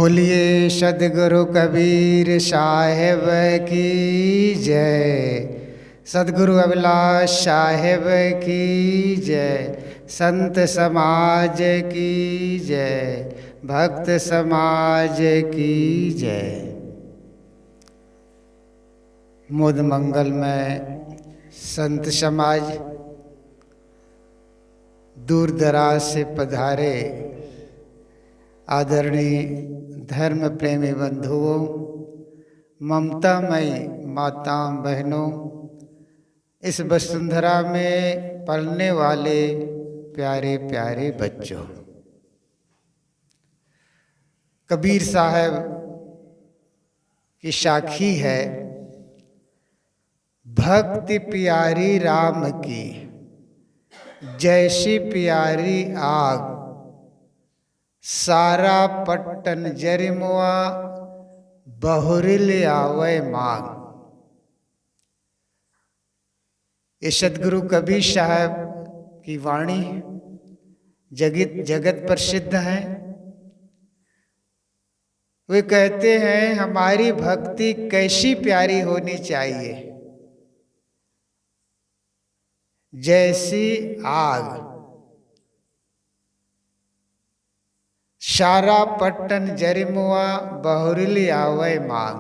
बोलिए सदगुरु कबीर साहेब की जय। सदगुरु अभिलाष साहेब की जय। संत समाज की जय। भक्त समाज की जय। मुद मंगल में संत समाज, दूर दराज से पधारे आदरणीय धर्म प्रेमी बंधुओं, ममतामयी माताओं बहनों, इस वसुंधरा में पलने वाले प्यारे प्यारे बच्चों, कबीर साहब की साखी है, भक्ति प्यारी राम की जैसी प्यारी आग, सारा पट्टन जरिमुआ बहुरिल आवे मांग। ये सदगुरु कबीर साहब की वाणी जगत प्रसिद्ध है। वे कहते हैं हमारी भक्ति कैसी प्यारी होनी चाहिए, जैसी आग, सारा पट्टन जरिमुआ बहुरिल आवे मांग।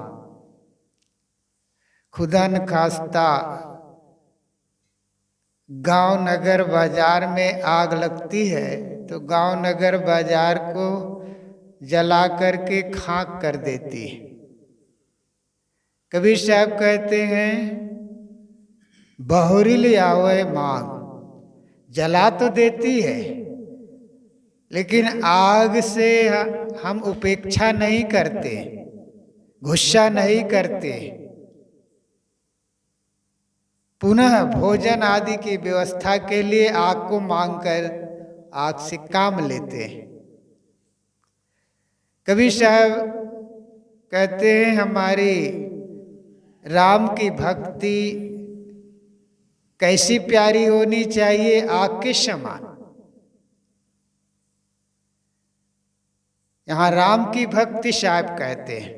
खुदा न खास्ता गांव नगर बाजार में आग लगती है तो गांव नगर बाजार को जला करके खाक कर देती है। कबीर साहब कहते हैं बहुरिल आवे मांग, जला तो देती है लेकिन आग से हम उपेक्षा नहीं करते, गुस्सा नहीं करते, पुनः भोजन आदि की व्यवस्था के लिए आग को मांगकर आग से काम लेते हैं। कबीर साहब कहते हैं हमारी राम की भक्ति कैसी प्यारी होनी चाहिए, आग के समान। यहां राम की भक्ति साहब कहते हैं,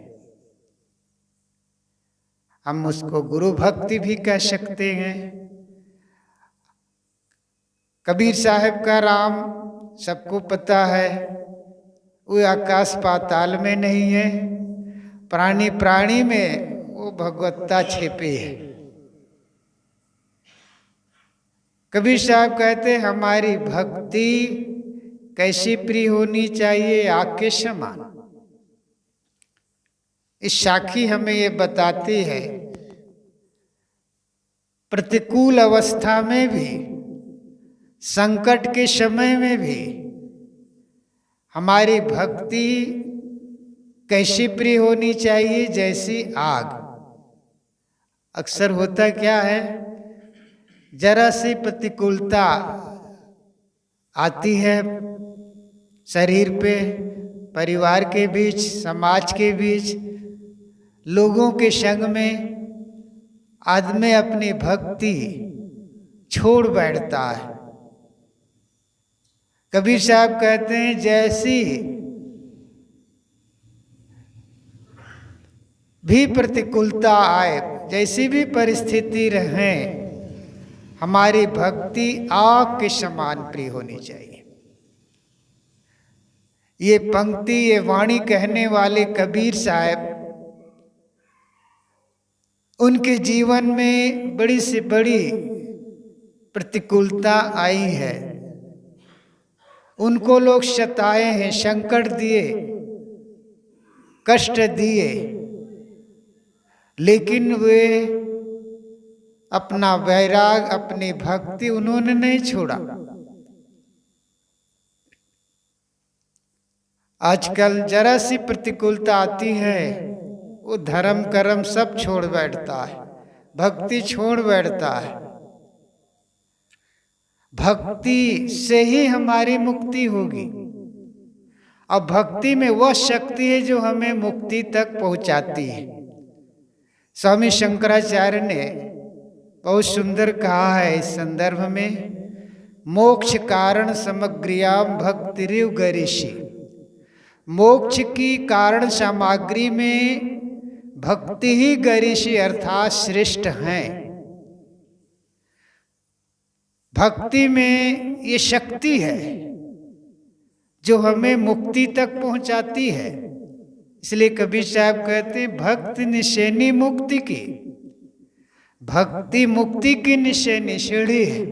हम उसको गुरु भक्ति भी कह सकते हैं। कबीर साहब का राम सबको पता है, वो आकाश पाताल में नहीं है, प्राणी प्राणी में वो भगवत्ता छिपी है। कबीर साहब कहते हमारी भक्ति कैसी प्रिय होनी चाहिए, आग के समान। इस साखी हमें ये बताती है प्रतिकूल अवस्था में भी, संकट के समय में भी हमारी भक्ति कैसी प्रिय होनी चाहिए, जैसी आग। अक्सर होता क्या है, जरा सी प्रतिकूलता आती है शरीर पे, परिवार के बीच, समाज के बीच, लोगों के संग में आदमी अपनी भक्ति छोड़ बैठता है। कबीर साहब कहते हैं जैसी भी प्रतिकूलता आए, जैसी भी परिस्थिति रहे, हमारी भक्ति आग के समान प्रिय होनी चाहिए। ये पंक्ति, ये वाणी कहने वाले कबीर साहब, उनके जीवन में बड़ी से बड़ी प्रतिकूलता आई है, उनको लोग सताए हैं, संकट दिए, कष्ट दिए, लेकिन वे अपना वैराग, अपनी भक्ति उन्होंने नहीं छोड़ा। आजकल जरा सी प्रतिकूलता आती है, वो धर्म कर्म सब छोड़ बैठता है, भक्ति छोड़ बैठता है। भक्ति से ही हमारी मुक्ति होगी, और भक्ति में वह शक्ति है जो हमें मुक्ति तक पहुंचाती है। स्वामी शंकराचार्य ने बहुत सुंदर कहा है इस संदर्भ में, मोक्ष कारण समग्रियाम भक्तिरिव गरिषि। मोक्ष की कारण सामग्री में भक्ति ही गरिषी अर्थात श्रेष्ठ है। भक्ति में ये शक्ति है जो हमें मुक्ति तक पहुंचाती है। इसलिए कबीर साहब कहते हैं भक्ति निशानी मुक्ति की। भक्ति मुक्ति की निशानी सीढ़ी है।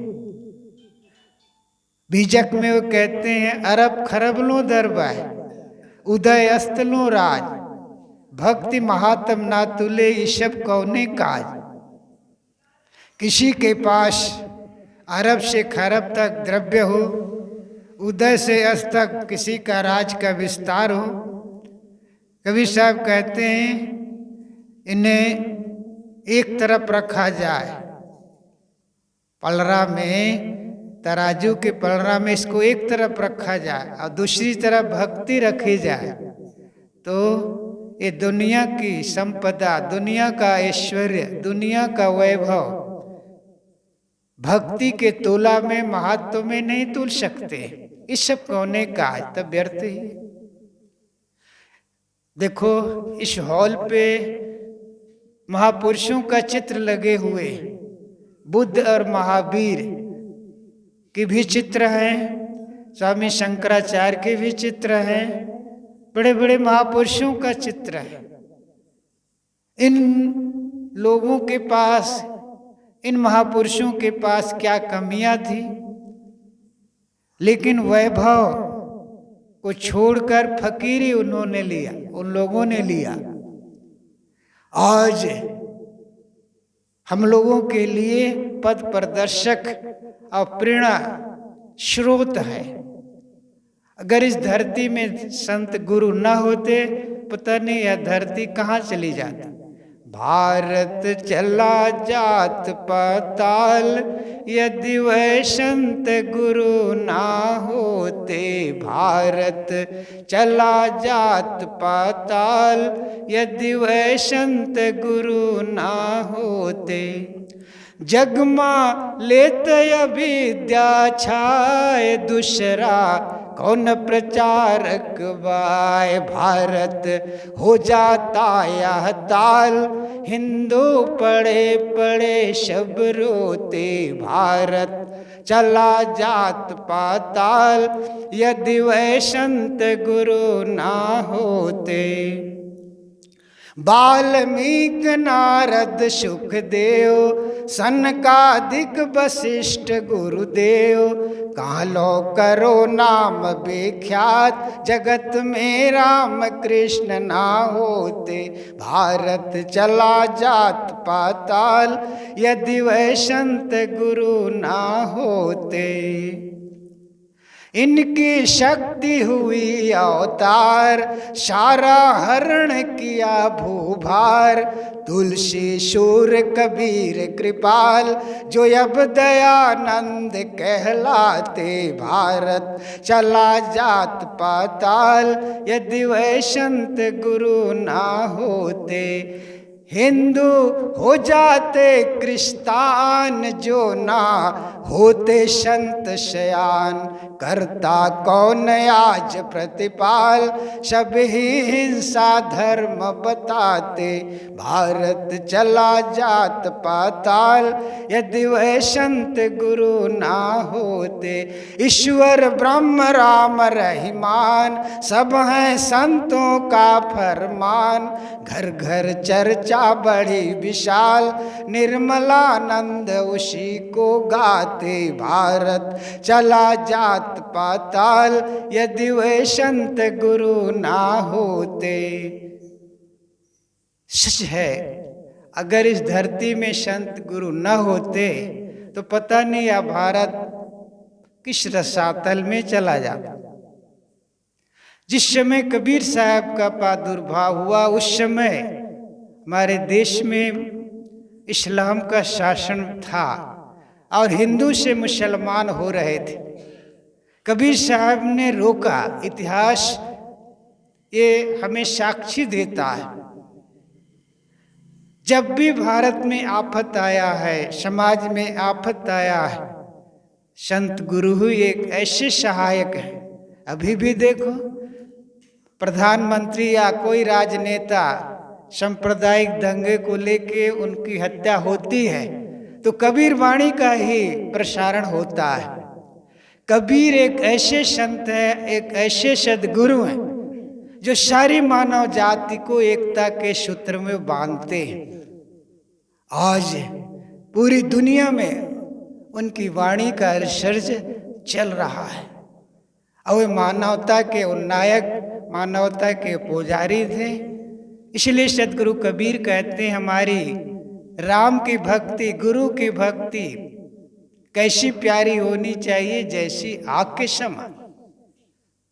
बीजक में वो कहते हैं अरब खरब लो दरबार उदय अस्त लो राज, भक्ति महात्म ना तुले ईशब कौने काज। किसी के पास अरब से खरब तक द्रव्य हो, उदय से अस्त तक किसी का राज का विस्तार हो, कबीर साहब कहते हैं इन्हें एक तरफ रखा जाए, पलरा में तराजू के पलरा में इसको एक तरफ रखा जाए और दूसरी तरफ भक्ति रखी जाए, तो ये दुनिया की संपदा, दुनिया का ऐश्वर्य, दुनिया का वैभव भक्ति के तोला में, महत्व में नहीं तुल सकते। इस सब कोने का आज तब व्यर्थ ही। देखो इस हॉल पे महापुरुषों का चित्र लगे हुए, बुद्ध और महावीर के भी चित्र हैं, स्वामी शंकराचार्य के भी चित्र हैं, बड़े बड़े महापुरुषों का चित्र है। इन लोगों के पास, इन महापुरुषों के पास क्या कमियां थी, लेकिन वैभव को छोड़कर फकीरी उन्होंने लिया, उन लोगों ने लिया। आज हम लोगों के लिए पथ प्रदर्शक और प्रेरणा स्रोत है। अगर इस धरती में संत गुरु न होते, पता नहीं यह धरती कहाँ चली जाती। भारत चला जात पाताल, यदि वह संत गुरु ना होते। भारत चला जात पाताल, यदि वह संत गुरु ना होते। जगमा लेत अविद्या छाय, दूसरा कौन प्रचारक बाय। भारत हो जाता यह ताल, हिंदू पड़े पड़े सब रोते। भारत चला जात पाताल, यदि वह संत गुरु ना होते। वाल्मीक नारद सुखदेव, सनकादिक वशिष्ठ गुरुदेव। कालो करो नाम विख्यात, जगत में राम कृष्ण ना होते। भारत चला जात पाताल, यदि वह संत गुरु ना होते। इनकी शक्ति हुई अवतार, सारा हरण किया भूभार। तुलसी सूर कबीर कृपाल, जो अब दयानंद कहलाते। भारत चला जात पाताल, यदि वह संत गुरु ना होते। हिंदू हो जाते क्रिस्तान, जो ना होते संत शयान। करता कौन आज प्रतिपाल, सब ही हिंसा धर्म बताते। भारत चला जात पाताल, यदि वह संत गुरु ना होते। ईश्वर ब्रह्म राम रहीमान, सब हैं संतों का फरमान। घर घर चर्चा बड़ी विशाल, निर्मलानंद उसी को गाते। भारत चला जात पाताल, यदि वह संत गुरु ना होते। सच है, अगर इस धरती में संत गुरु न होते तो पता नहीं यह भारत किस रसातल में चला जाता। जिस समय कबीर साहब का प्रादुर्भाव हुआ, उस समय हमारे देश में इस्लाम का शासन था और हिंदू से मुसलमान हो रहे थे। कबीर साहब ने रोका। इतिहास ये हमें साक्षी देता है। जब भी भारत में आफत आया है, समाज में आफत आया है, संत गुरु ही एक ऐसे सहायक है। अभी भी देखो, प्रधानमंत्री या कोई राजनेता सांप्रदायिक दंगे को लेके उनकी हत्या होती है तो कबीर वाणी का ही प्रसारण होता है। कबीर एक ऐसे संत हैं, एक ऐसे सद्गुरु हैं जो सारी मानव जाति को एकता के सूत्र में बांधते हैं। आज पूरी दुनिया में उनकी वाणी का रिसर्च चल रहा है और वे मानवता के उन्नायक, मानवता के पुजारी थे। इसलिए सदगुरु कबीर कहते हैं हमारी राम की भक्ति, गुरु की भक्ति कैसी प्यारी होनी चाहिए, जैसी आग के समान।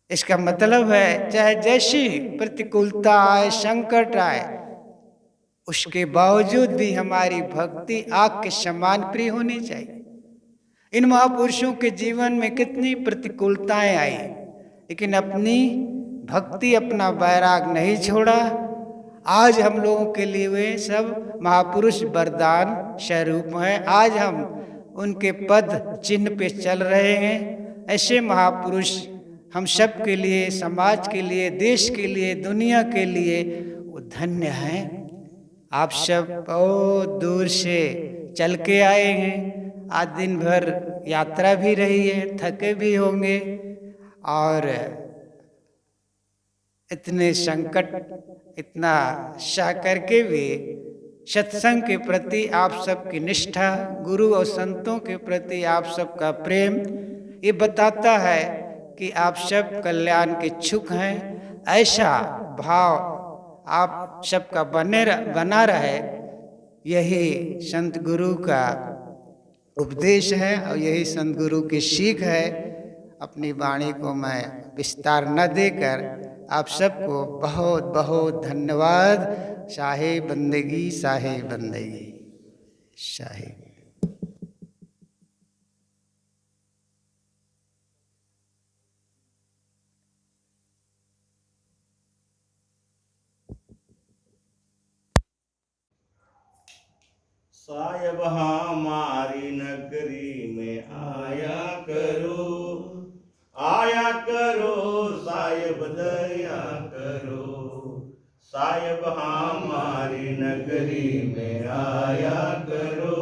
इसका मतलब है चाहे जैसी प्रतिकूलता आए, संकट आए, उसके बावजूद भी हमारी भक्ति आग के समान प्रिय होनी चाहिए। इन महापुरुषों के जीवन में कितनी प्रतिकूलताएं आई, लेकिन अपनी भक्ति, अपना वैराग नहीं छोड़ा। आज हम लोगों के लिए वे सब महापुरुष वरदान स्वरूप हैं। आज हम उनके पद चिन्ह पे चल रहे हैं। ऐसे महापुरुष हम सब के लिए, समाज के लिए, देश के लिए, दुनिया के लिए वो धन्य हैं। आप सब बहुत दूर से चल के आए हैं, आज दिन भर यात्रा भी रही है, थके भी होंगे और इतने संकट, इतना सह करके भी सत्संग के प्रति आप सबकी निष्ठा, गुरु और संतों के प्रति आप सबका प्रेम, ये बताता है कि आप सब कल्याण के इच्छुक हैं। ऐसा भाव आप सबका बना रहे, यही संत गुरु का उपदेश है और यही संत गुरु की सीख है। अपनी वाणी को मैं विस्तार न देकर आप सबको बहुत बहुत धन्यवाद। शाहे बंदगी, शाहे बंदगी, शाहे। साहेब हमारी नगरी में आया करो, आया करो साहेब दया करो। साहेब हमारी नगरी में आया करो,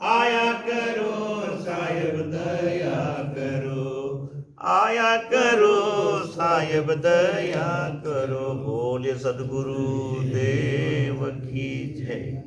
आया करो साहेब दया करो, आया करो साहेब दया करो। बोले सद्गुरु देव की जय।